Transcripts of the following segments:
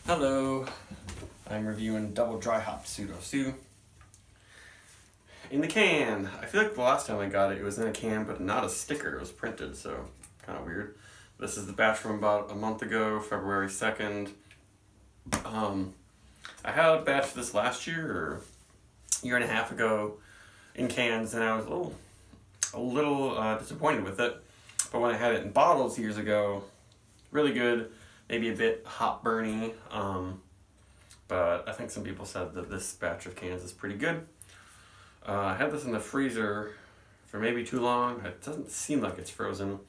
Hello, I'm reviewing double dry hop Pseudo. In the can. I feel like the last time I got it, it was in a can, but not a sticker. It was printed, so kind of weird. This is the batch from about a month ago, February 2nd. I had a batch this last year, or a year and a half ago, in cans, and I was a little disappointed with it. But when I had it in bottles years ago, really good. Maybe a bit hot burny, but I think some people said that this batch of cans is pretty good. I had this in the freezer for maybe too long. It doesn't seem like it's frozen.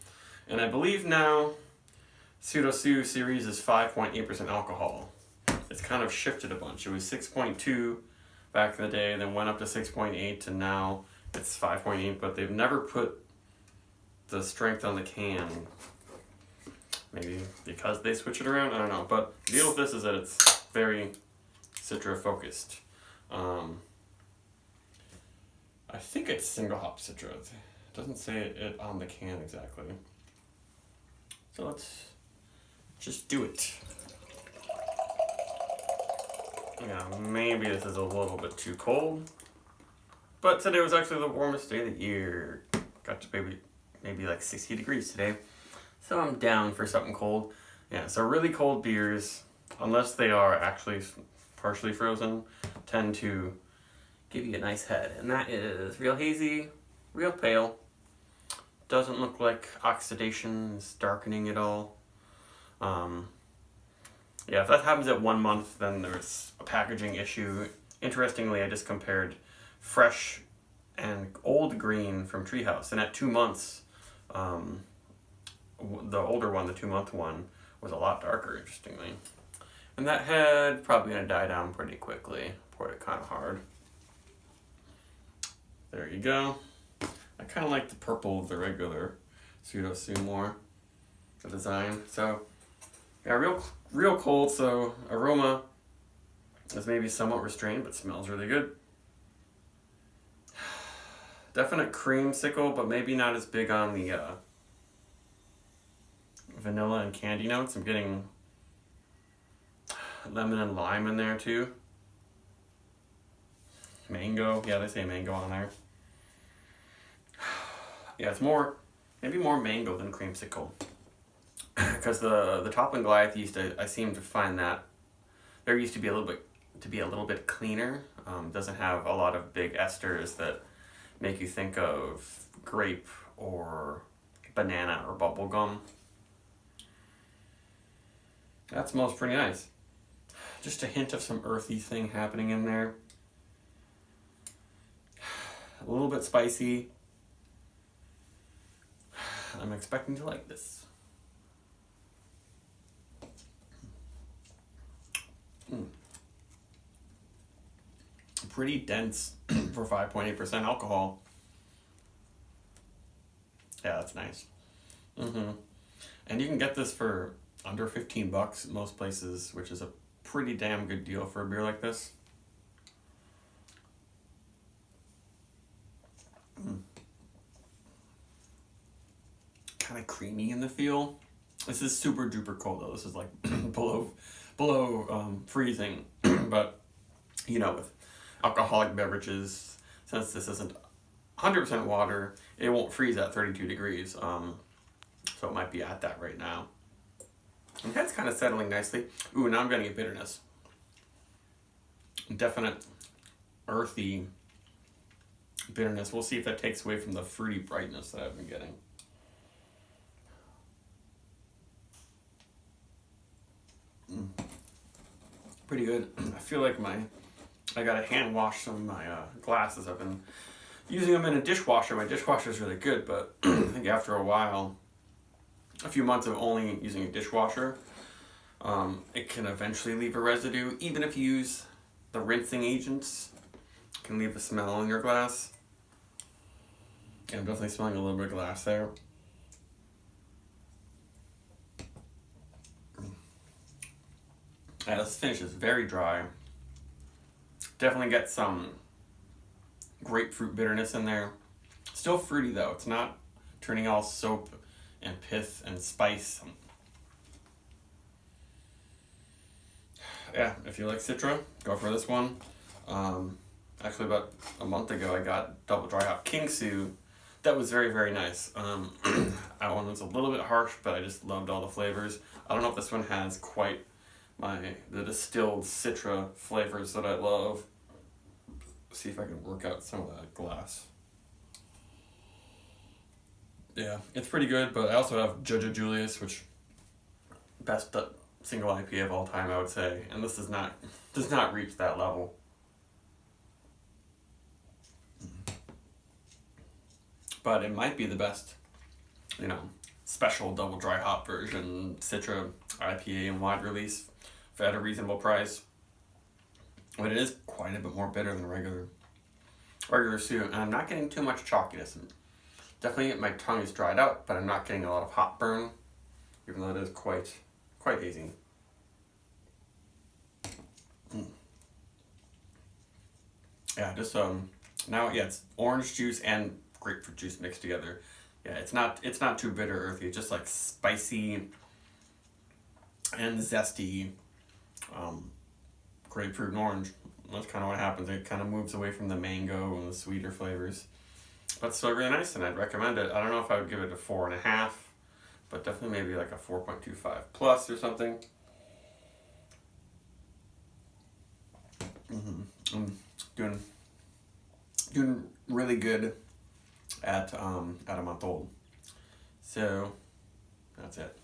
And I believe now Pseudo series is 5.8% alcohol. It's kind of shifted a bunch. It was 6.2 back in the day, then went up to 6.8, and now it's 5.8, but they've never put the strength on the can. Maybe because they switch it around, I don't know. But the deal with this is that it's very Citra focused. I think it's single hop Citra. It doesn't say it on the can exactly. So let's just do it. Yeah, maybe this is a little bit too cold. But today was actually the warmest day of the year. Got to maybe like 60 degrees today. So I'm down for something cold. Yeah, so really cold beers, unless they are actually partially frozen, tend to give you a nice head. And that is real hazy, real pale. Doesn't look like oxidation is darkening at all. Yeah, if that happens at 1 month, then there's a packaging issue. Interestingly, I just compared fresh and old green from Treehouse, and at 2 months, the older one, the 2-month one, was a lot darker, interestingly. And that head probably gonna die down pretty quickly. Poured it kind of hard. There you go. I kind of like the purple of the regular Pseudo more, the design. So, yeah, real cold, so aroma is maybe somewhat restrained, but smells really good. Definite creamsicle, but maybe not as big on the vanilla and candy notes. I'm getting lemon and lime in there too. Mango, yeah, they say mango on there. Yeah, it's maybe more mango than creamsicle. Because the Toppling Goliath I seem to find that there used to be a little bit cleaner. Doesn't have a lot of big esters that make you think of grape or banana or bubble gum. That smells pretty nice. Just a hint of some earthy thing happening in there. A little bit spicy. I'm expecting to like this. Pretty dense for 5.8% alcohol. Yeah, that's nice. And you can get this for under $15 most places, which is a pretty damn good deal for a beer like this. Kind of creamy in the feel. This is super duper cold though. This is like below freezing. But you know, with alcoholic beverages, since this isn't 100% water, it won't freeze at 32 degrees. So it might be at that right now. And that's kind of settling nicely. Ooh, now I'm getting a bitterness. Definite earthy bitterness. We'll see if that takes away from the fruity brightness that I've been getting. Pretty good. I feel like I gotta hand wash some of my glasses. I've been using them in a dishwasher. My dishwasher is really good, but I think after a while, a few months of only using a dishwasher, it can eventually leave a residue. Even if you use the rinsing agents, it can leave a smell in your glass. Yeah, I'm definitely smelling a little bit of glass there. Yeah, this finish is very dry. Definitely get some grapefruit bitterness in there. Still fruity though. It's not turning all soap and pith and spice. yeah, if you like Citra, go for this one. Actually, about a month ago, I got double dry hop Kingsu. That was very, very nice. That one was a little bit harsh, but I just loved all the flavors. I don't know if this one has quite the distilled Citra flavors that I love. See if I can work out some of that glass. Yeah, it's pretty good, but I also have Jojo Julius, which best single IPA of all time, I would say, and this does not reach that level. But it might be the best, special double dry hop version Citra IPA in wide release for at a reasonable price. But it is quite a bit more bitter than regular Pseudo, and I'm not getting too much chalkiness. Definitely my tongue is dried out, but I'm not getting a lot of hop burn, even though it is quite hazy. Yeah, just now it's orange juice and grapefruit juice mixed together. Yeah, it's not too bitter or earthy. It's just like spicy and zesty, grapefruit and orange. That's kind of what happens. It kind of moves away from the mango and the sweeter flavors. But it's still really nice, and I'd recommend it. I don't know if I would give it a 4.5, but definitely maybe like a 4.25 plus or something. I'm doing really good at a month old. So that's it.